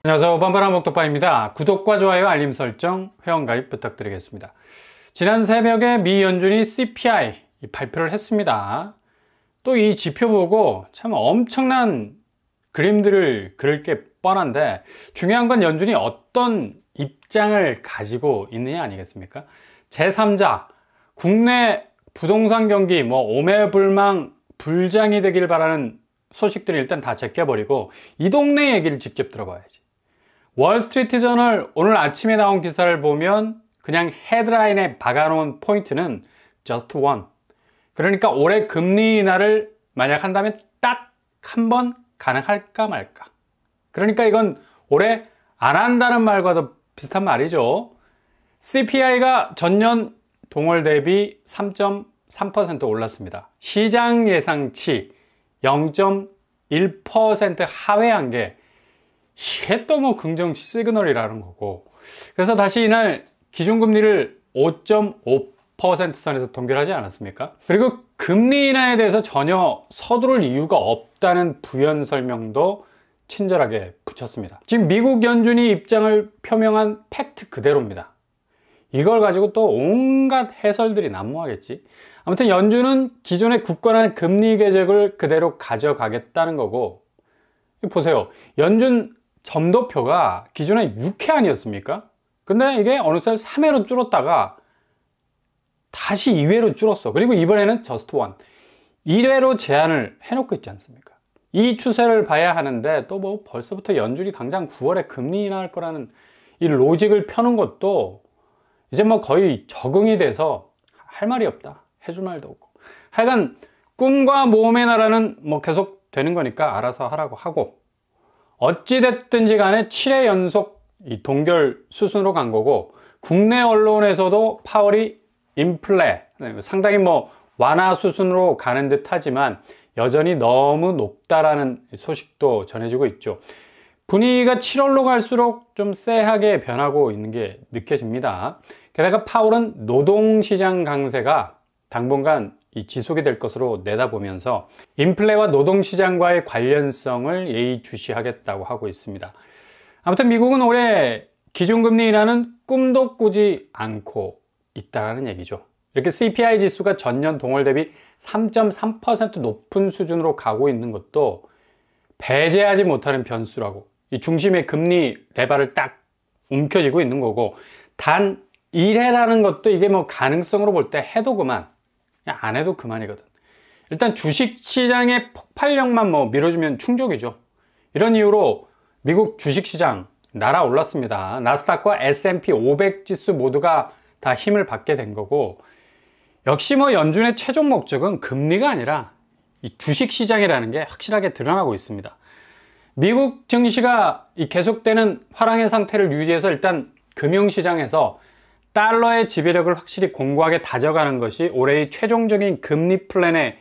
안녕하세요. 반반한 목독파입니다. 구독과 좋아요, 알림 설정, 회원가입 부탁드리겠습니다. 지난 새벽에 미 연준이 CPI 발표를 했습니다. 또 이 지표 보고 참 엄청난 그림들을 그릴 게 뻔한데, 중요한 건 연준이 어떤 입장을 가지고 있느냐 아니겠습니까? 제3자, 국내 부동산 경기 오매불망 불장이 되길 바라는 소식들을 일단 다 제껴버리고 이 동네 얘기를 직접 들어봐야지. 월스트리트 저널 오늘 아침에 나온 기사를 보면 그냥 헤드라인에 박아놓은 포인트는 just one. 그러니까 올해 금리 인하를 만약 한다면 딱 한 번 가능할까 말까. 그러니까 이건 올해 안 한다는 말과도 비슷한 말이죠. CPI가 전년 동월 대비 3.3% 올랐습니다. 시장 예상치 0.1% 하회한 게 이게 또 긍정 시그널이라는 거고, 그래서 다시 이날 기준금리를 5.5% 선에서 동결하지 않았습니까? 그리고 금리 인하에 대해서 전혀 서두를 이유가 없다는 부연 설명도 친절하게 붙였습니다. 지금 미국 연준이 입장을 표명한 팩트 그대로입니다. 이걸 가지고 또 온갖 해설들이 난무하겠지. 아무튼 연준은 기존에 굳건한 금리 계획을 그대로 가져가겠다는 거고, 보세요. 연준 점도표가 기존에 6회 아니었습니까? 근데 이게 어느새 3회로 줄었다가 다시 2회로 줄었어. 그리고 이번에는 just one. 1회로 제한을 해놓고 있지 않습니까? 이 추세를 봐야 하는데 또 벌써부터 연준이 당장 9월에 금리 인하할 거라는 이 로직을 펴는 것도 이제 거의 적응이 돼서 할 말이 없다. 해줄 말도 없고. 하여간 꿈과 모험의 나라는 계속 되는 거니까 알아서 하라고 하고, 어찌됐든지 간에 7회 연속 이 동결 수순으로 간 거고, 국내 언론에서도 파월이 인플레, 상당히 완화 수순으로 가는 듯 하지만 여전히 너무 높다라는 소식도 전해지고 있죠. 분위기가 7월로 갈수록 좀 쎄하게 변하고 있는 게 느껴집니다. 게다가 파월은 노동시장 강세가 당분간 지속이 될 것으로 내다보면서 인플레와 노동시장과의 관련성을 예의주시하겠다고 하고 있습니다. 아무튼 미국은 올해 기준금리 인하는 꿈도 꾸지 않고 있다는 얘기죠. 이렇게 CPI 지수가 전년 동월 대비 3.3% 높은 수준으로 가고 있는 것도 배제하지 못하는 변수라고, 이 중심의 금리 레바를 딱 움켜쥐고 있는 거고, 단 1회라는 것도 이게 가능성으로 볼 때 해도 그만, 그냥 안 해도 그만이거든. 일단 주식시장의 폭발력만 밀어주면 충족이죠. 이런 이유로 미국 주식시장 날아올랐습니다. 나스닥과 S&P 500 지수 모두가 다 힘을 받게 된 거고, 역시 연준의 최종 목적은 금리가 아니라 이 주식시장이라는 게 확실하게 드러나고 있습니다. 미국 증시가 계속되는 화랑의 상태를 유지해서 일단 금융시장에서 달러의 지배력을 확실히 공고하게 다져가는 것이 올해의 최종적인 금리 플랜의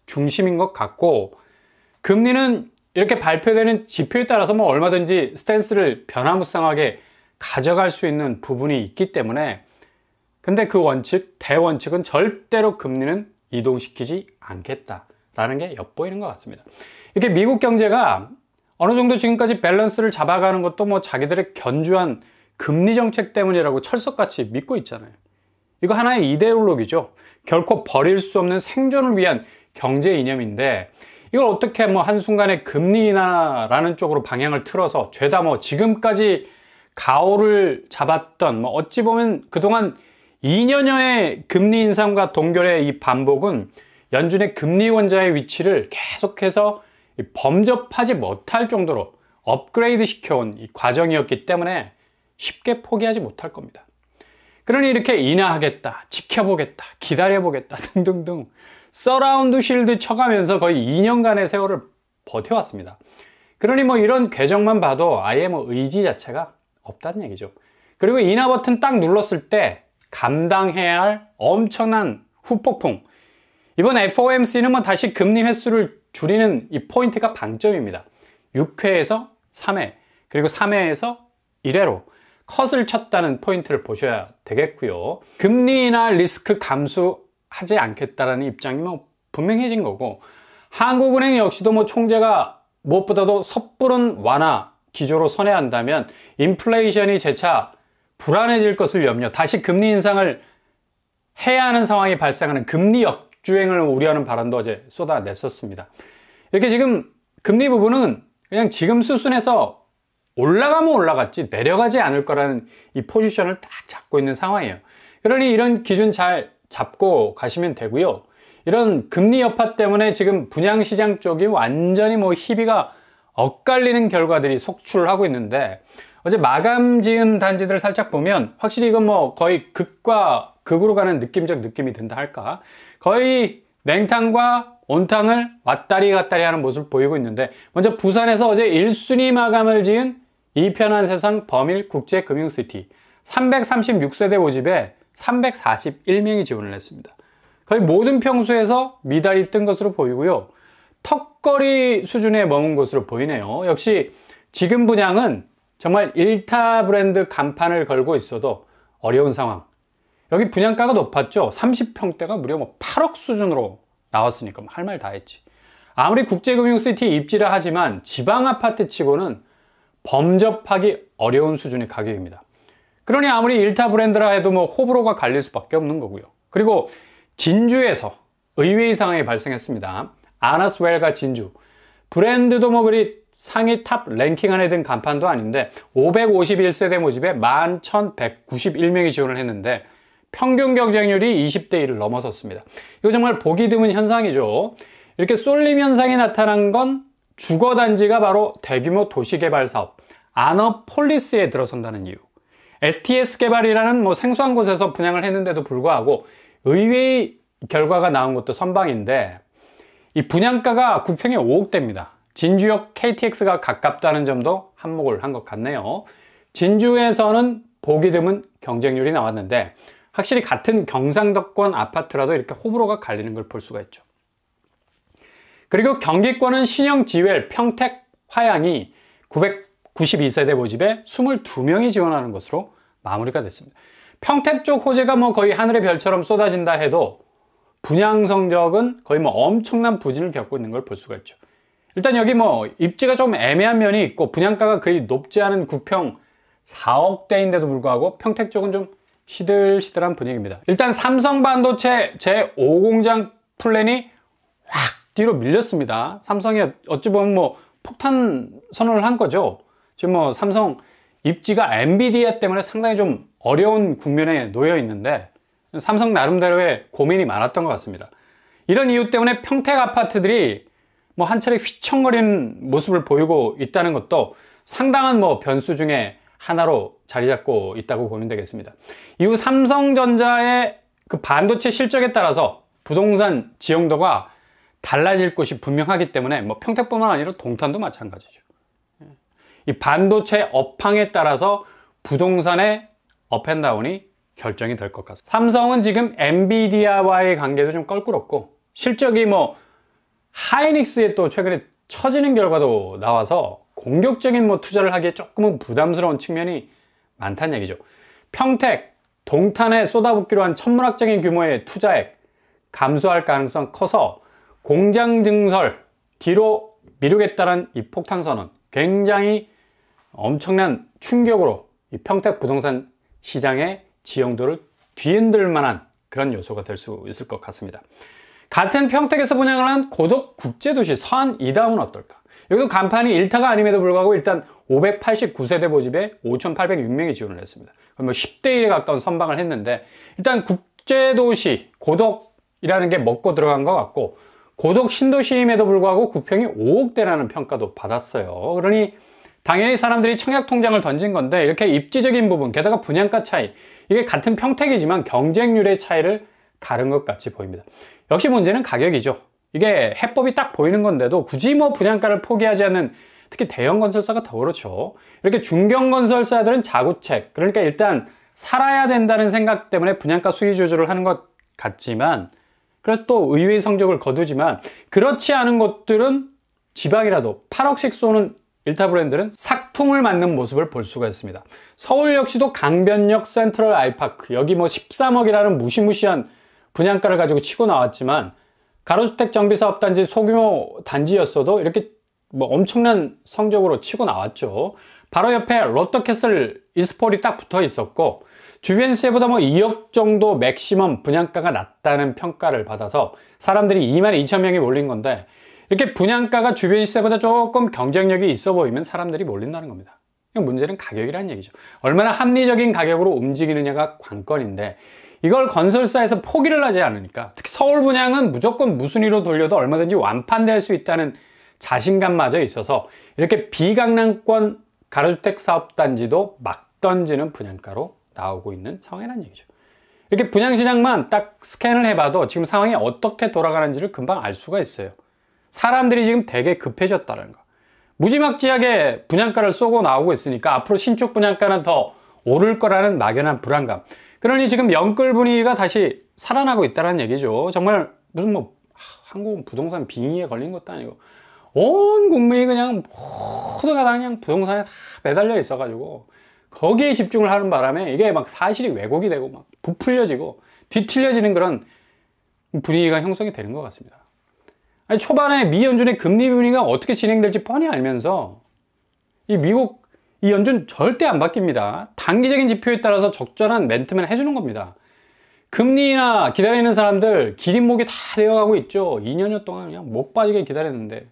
중심인 것 같고, 금리는 이렇게 발표되는 지표에 따라서 얼마든지 스탠스를 변화무쌍하게 가져갈 수 있는 부분이 있기 때문에, 근데 그 원칙, 대원칙은 절대로 금리는 이동시키지 않겠다라는 게 엿보이는 것 같습니다. 이렇게 미국 경제가 어느 정도 지금까지 밸런스를 잡아가는 것도 자기들의 견주한 금리 정책 때문이라고 철석같이 믿고 있잖아요. 이거 하나의 이데올로기죠. 결코 버릴 수 없는 생존을 위한 경제 이념인데, 이걸 어떻게 한순간에 금리 인하라는 쪽으로 방향을 틀어서 죄다 지금까지 가오를 잡았던 어찌 보면 그동안 2년여의 금리 인상과 동결의 이 반복은 연준의 금리 원자의 위치를 계속해서 범접하지 못할 정도로 업그레이드 시켜온 이 과정이었기 때문에 쉽게 포기하지 못할 겁니다. 그러니 이렇게 인하하겠다, 지켜보겠다, 기다려보겠다 등등등 서라운드 실드 쳐가면서 거의 2년간의 세월을 버텨왔습니다. 그러니 이런 궤적만 봐도 아예 의지 자체가 없다는 얘기죠. 그리고 인하 버튼 딱 눌렀을 때 감당해야 할 엄청난 후폭풍. 이번 FOMC는 다시 금리 횟수를 줄이는 이 포인트가 방점입니다. 6회에서 3회, 그리고 3회에서 1회로 컷을 쳤다는 포인트를 보셔야 되겠고요. 금리 인하 리스크 감수하지 않겠다라는 입장이 분명해진 거고, 한국은행 역시도 총재가 무엇보다도 섣부른 완화 기조로 선회한다면 인플레이션이 재차 불안해질 것을 염려, 다시 금리 인상을 해야 하는 상황이 발생하는 금리 역주행을 우려하는 발언도 어제 쏟아냈었습니다. 이렇게 지금 금리 부분은 그냥 지금 수순에서 올라가면 올라갔지 내려가지 않을 거라는 이 포지션을 딱 잡고 있는 상황이에요. 그러니 이런 기준 잘 잡고 가시면 되고요. 이런 금리 여파 때문에 지금 분양시장 쪽이 완전히 뭐 희비가 엇갈리는 결과들이 속출을 하고 있는데, 어제 마감 지은 단지들 살짝 보면 확실히 이건 뭐 거의 극과 극으로 가는 느낌적 느낌이 든다 할까, 거의 냉탕과 온탕을 왔다리 갔다리 하는 모습을 보이고 있는데, 먼저 부산에서 어제 1순위 마감을 지은 이편한 세상 범일 국제금융시티 336세대 모집에 341명이 지원을 했습니다. 거의 모든 평수에서 미달이 뜬 것으로 보이고요. 턱걸이 수준에 머문 것으로 보이네요. 역시 지금 분양은 정말 1타 브랜드 간판을 걸고 있어도 어려운 상황. 여기 분양가가 높았죠. 30평대가 무려 뭐 8억 수준으로 나왔으니까 할 말 다 했지. 아무리 국제금융시티 입지라 하지만 지방 아파트 치고는 범접하기 어려운 수준의 가격입니다. 그러니 아무리 1타 브랜드라 해도 뭐 호불호가 갈릴 수밖에 없는 거고요. 그리고 진주에서 의외의 상황이 발생했습니다. 아나스웰과 진주. 브랜드도 뭐 그리 상위 탑 랭킹 안에 든 간판도 아닌데 551세대 모집에 11,191명이 지원을 했는데 평균 경쟁률이 20대 1을 넘어섰습니다. 이거 정말 보기 드문 현상이죠. 이렇게 쏠림 현상이 나타난 건 주거단지가 바로 대규모 도시개발사업 아너폴리스에 들어선다는 이유. STS 개발이라는 뭐 생소한 곳에서 분양을 했는데도 불구하고 의외의 결과가 나온 것도 선방인데, 이 분양가가 국평에 5억대입니다. 진주역 KTX가 가깝다는 점도 한몫을 한 것 같네요. 진주에서는 보기 드문 경쟁률이 나왔는데 확실히 같은 경상도권 아파트라도 이렇게 호불호가 갈리는 걸 볼 수가 있죠. 그리고 경기권은 신영, 지웰, 평택, 화양이 992세대 모집에 22명이 지원하는 것으로 마무리가 됐습니다. 평택 쪽 호재가 뭐 거의 하늘의 별처럼 쏟아진다 해도 분양 성적은 거의 뭐 엄청난 부진을 겪고 있는 걸 볼 수가 있죠. 일단 여기 뭐 입지가 좀 애매한 면이 있고 분양가가 그리 높지 않은 구평 4억대인데도 불구하고 평택 쪽은 좀 시들시들한 분위기입니다. 일단 삼성반도체 제5공장 플랜이 확 뒤로 밀렸습니다. 삼성이 어찌 보면 뭐 폭탄 선언을 한 거죠. 지금 뭐 삼성 입지가 엔비디아 때문에 상당히 좀 어려운 국면에 놓여 있는데 삼성 나름대로의 고민이 많았던 것 같습니다. 이런 이유 때문에 평택 아파트들이 뭐 한 차례 휘청거리는 모습을 보이고 있다는 것도 상당한 뭐 변수 중에 하나로 자리 잡고 있다고 보면 되겠습니다. 이후 삼성전자의 그 반도체 실적에 따라서 부동산 지형도가 달라질 것이 분명하기 때문에 뭐 평택뿐만 아니라 동탄도 마찬가지죠. 이 반도체 업황에 따라서 부동산의 업앤다운이 결정이 될 것 같습니다. 삼성은 지금 엔비디아와의 관계도 좀 껄끄럽고 실적이 뭐 하이닉스에 또 최근에 처지는 결과도 나와서 공격적인 뭐 투자를 하기에 조금은 부담스러운 측면이 많다는 얘기죠. 평택, 동탄에 쏟아붓기로 한 천문학적인 규모의 투자액 감소할 가능성 커서 공장 증설 뒤로 미루겠다는 이 폭탄 선언, 굉장히 엄청난 충격으로 이 평택 부동산 시장의 지형도를 뒤흔들 만한 그런 요소가 될 수 있을 것 같습니다. 같은 평택에서 분양을 한 고덕 국제도시 서안 이다운 어떨까? 여기도 간판이 1타가 아님에도 불구하고 일단 589세대 모집에 5,806명이 지원을 했습니다. 그럼 뭐 10대 1에 가까운 선방을 했는데 일단 국제도시 고덕이라는 게 먹고 들어간 것 같고 고덕 신도시임에도 불구하고 구평이 5억대라는 평가도 받았어요. 그러니 당연히 사람들이 청약 통장을 던진 건데 이렇게 입지적인 부분, 게다가 분양가 차이, 이게 같은 평택이지만 경쟁률의 차이를 가른 것 같이 보입니다. 역시 문제는 가격이죠. 이게 해법이 딱 보이는 건데도 굳이 뭐 분양가를 포기하지 않는 특히 대형 건설사가 더 그렇죠. 이렇게 중견 건설사들은 자구책, 그러니까 일단 살아야 된다는 생각 때문에 분양가 수위 조절을 하는 것 같지만, 그래서 또 의외의 성적을 거두지만 그렇지 않은 곳들은 지방이라도 8억씩 쏘는 1타 브랜드는 삭풍을 맞는 모습을 볼 수가 있습니다. 서울 역시도 강변역 센트럴 아이파크, 여기 뭐 13억이라는 무시무시한 분양가를 가지고 치고 나왔지만 가로주택 정비사업단지 소규모 단지였어도 이렇게 뭐 엄청난 성적으로 치고 나왔죠. 바로 옆에 롯데캐슬 이스폴이 딱 붙어 있었고 주변 시세보다 뭐 2억 정도 맥시멈 분양가가 낮다는 평가를 받아서 사람들이 22,000명이 몰린 건데, 이렇게 분양가가 주변 시세보다 조금 경쟁력이 있어 보이면 사람들이 몰린다는 겁니다. 문제는 가격이라는 얘기죠. 얼마나 합리적인 가격으로 움직이느냐가 관건인데, 이걸 건설사에서 포기를 하지 않으니까, 특히 서울 분양은 무조건 무순위로 돌려도 얼마든지 완판될 수 있다는 자신감마저 있어서 이렇게 비강남권 가로주택 사업단지도 막 던지는 분양가로 나오고 있는 상황이라는 얘기죠. 이렇게 분양시장만 딱 스캔을 해봐도 지금 상황이 어떻게 돌아가는지를 금방 알 수가 있어요. 사람들이 지금 되게 급해졌다는 거. 무지막지하게 분양가를 쏘고 나오고 있으니까 앞으로 신축 분양가는 더 오를 거라는 막연한 불안감. 그러니 지금 영끌 분위기가 다시 살아나고 있다는 얘기죠. 정말 무슨 뭐 한국은 부동산 빙의에 걸린 것도 아니고 온 국민이 그냥 모두가 다 그냥 부동산에 다 매달려 있어가지고 거기에 집중을 하는 바람에 이게 막 사실이 왜곡이 되고 막 부풀려지고 뒤틀려지는 그런 분위기가 형성이 되는 것 같습니다. 아니, 초반에 미 연준의 금리 분위기가 어떻게 진행될지 뻔히 알면서 이 미국 이 연준 절대 안 바뀝니다. 단기적인 지표에 따라서 적절한 멘트만 해주는 겁니다. 금리나 기다리는 사람들 기린목이 다 되어가고 있죠. 2년여 동안 그냥 목 빠지게 기다렸는데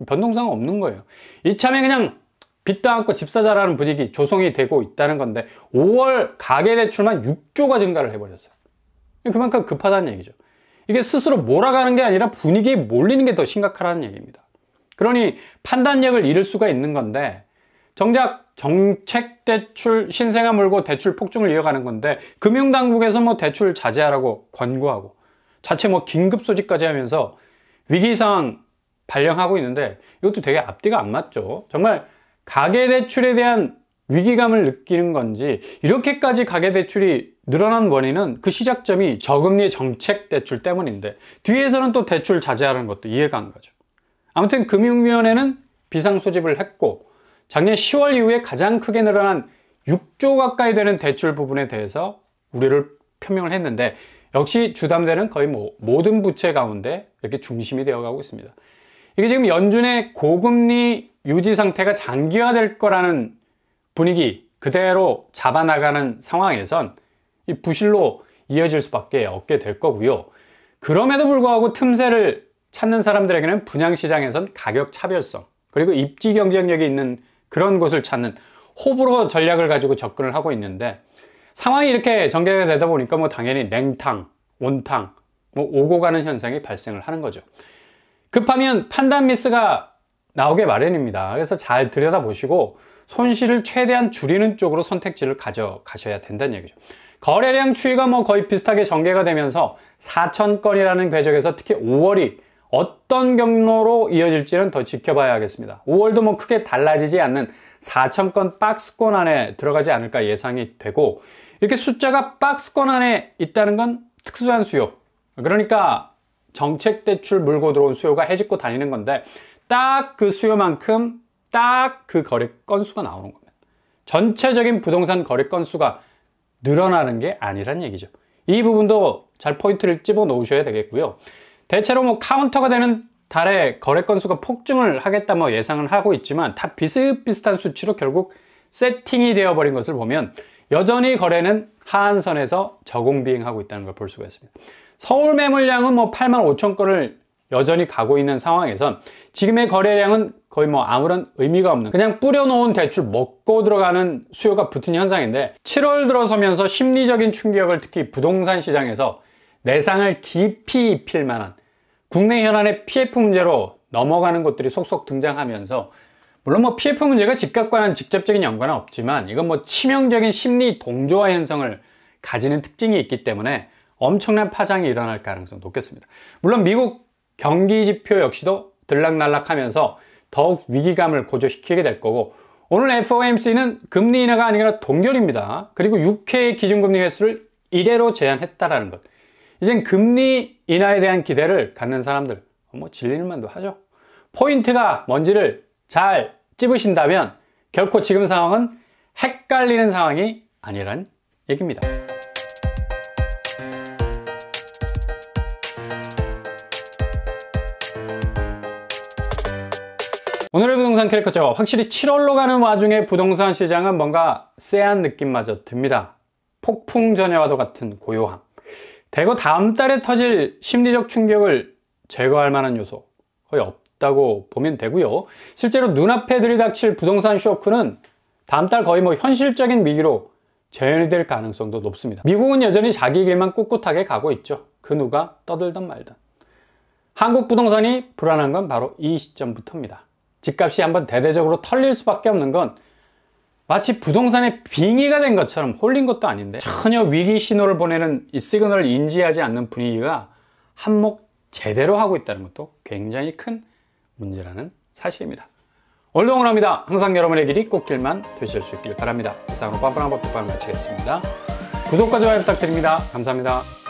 변동사항 없는 거예요. 이참에 그냥 빚도 안고 집 사자라는 분위기 조성이 되고 있다는 건데 5월 가계대출만 6조가 증가를 해버렸어요. 그만큼 급하다는 얘기죠. 이게 스스로 몰아가는 게 아니라 분위기에 몰리는 게 더 심각하다는 얘기입니다. 그러니 판단력을 잃을 수가 있는 건데, 정작 정책대출 신세가 물고 대출 폭증을 이어가는 건데, 금융당국에서 뭐 대출 자제하라고 권고하고 자체 뭐 긴급 소집까지 하면서 위기상황 발령하고 있는데, 이것도 되게 앞뒤가 안 맞죠. 정말 가계대출에 대한 위기감을 느끼는 건지, 이렇게까지 가계대출이 늘어난 원인은 그 시작점이 저금리 정책대출 때문인데 뒤에서는 또 대출 자제하는 것도 이해가 안 가죠. 아무튼 금융위원회는 비상소집을 했고 작년 10월 이후에 가장 크게 늘어난 6조 가까이 되는 대출 부분에 대해서 우려를 표명을 했는데, 역시 주담대는 거의 모든 부채 가운데 이렇게 중심이 되어가고 있습니다. 이게 지금 연준의 고금리 유지 상태가 장기화될 거라는 분위기 그대로 잡아나가는 상황에선 이 부실로 이어질 수밖에 없게 될 거고요. 그럼에도 불구하고 틈새를 찾는 사람들에게는 분양시장에선 가격 차별성, 그리고 입지 경쟁력이 있는 그런 곳을 찾는 호불호 전략을 가지고 접근을 하고 있는데, 상황이 이렇게 전개가 되다 보니까 뭐 당연히 냉탕, 온탕, 뭐 오고 가는 현상이 발생을 하는 거죠. 급하면 판단 미스가 나오게 마련입니다. 그래서 잘 들여다보시고 손실을 최대한 줄이는 쪽으로 선택지를 가져가셔야 된다는 얘기죠. 거래량 추이가 뭐 거의 비슷하게 전개가 되면서 4,000건이라는 궤적에서 특히 5월이 어떤 경로로 이어질지는 더 지켜봐야 하겠습니다. 5월도 뭐 크게 달라지지 않는 4,000건 박스권 안에 들어가지 않을까 예상이 되고, 이렇게 숫자가 박스권 안에 있다는 건 특수한 수요, 그러니까 정책대출 물고 들어온 수요가 해집고 다니는 건데 딱 그 수요만큼 딱 그 거래 건수가 나오는 겁니다. 전체적인 부동산 거래 건수가 늘어나는 게 아니란 얘기죠. 이 부분도 잘 포인트를 집어 놓으셔야 되겠고요. 대체로 뭐 카운터가 되는 달에 거래 건수가 폭증을 하겠다 뭐 예상은 하고 있지만 다 비슷비슷한 수치로 결국 세팅이 되어버린 것을 보면 여전히 거래는 하한선에서 저공비행하고 있다는 걸 볼 수가 있습니다. 서울 매물량은 뭐 85,000건을 여전히 가고 있는 상황에선 지금의 거래량은 거의 뭐 아무런 의미가 없는, 그냥 뿌려놓은 대출 먹고 들어가는 수요가 붙은 현상인데, 7월 들어서면서 심리적인 충격을 특히 부동산 시장에서 내상을 깊이 입힐 만한 국내 현안의 PF 문제로 넘어가는 것들이 속속 등장하면서, 물론 뭐 PF 문제가 집값과는 직접적인 연관은 없지만 이건 뭐 치명적인 심리 동조화 현상을 가지는 특징이 있기 때문에 엄청난 파장이 일어날 가능성이 높겠습니다. 물론 미국 경기 지표 역시도 들락날락하면서 더욱 위기감을 고조시키게 될 거고, 오늘 FOMC는 금리 인하가 아니라 동결입니다. 그리고 6회의 기준금리 횟수를 1회로 제한했다라는 것. 이젠 금리 인하에 대한 기대를 갖는 사람들 뭐 질리는 만도 하죠. 포인트가 뭔지를 잘 찝으신다면 결코 지금 상황은 헷갈리는 상황이 아니란 얘기입니다. 오늘의 부동산 캐릭터죠. 확실히 7월로 가는 와중에 부동산 시장은 뭔가 쎄한 느낌마저 듭니다. 폭풍 전야와도 같은 고요함. 대거 다음 달에 터질 심리적 충격을 제거할 만한 요소 거의 없다고 보면 되고요. 실제로 눈앞에 들이닥칠 부동산 쇼크는 다음 달 거의 현실적인 위기로 재현이 될 가능성도 높습니다. 미국은 여전히 자기 길만 꿋꿋하게 가고 있죠. 그 누가 떠들든 말든. 한국 부동산이 불안한 건 바로 이 시점부터입니다. 집값이 한번 대대적으로 털릴 수밖에 없는 건 마치 부동산의 빙의가 된 것처럼 홀린 것도 아닌데 전혀 위기 신호를 보내는 이 시그널을 인지하지 않는 분위기가 한몫 제대로 하고 있다는 것도 굉장히 큰 문제라는 사실입니다. 오늘도 응원합니다. 항상 여러분의 길이 꽃길만 되실 수 있길 바랍니다. 이상으로 뻔뻔한 법칙방을 마치겠습니다. 구독과 좋아요 부탁드립니다. 감사합니다.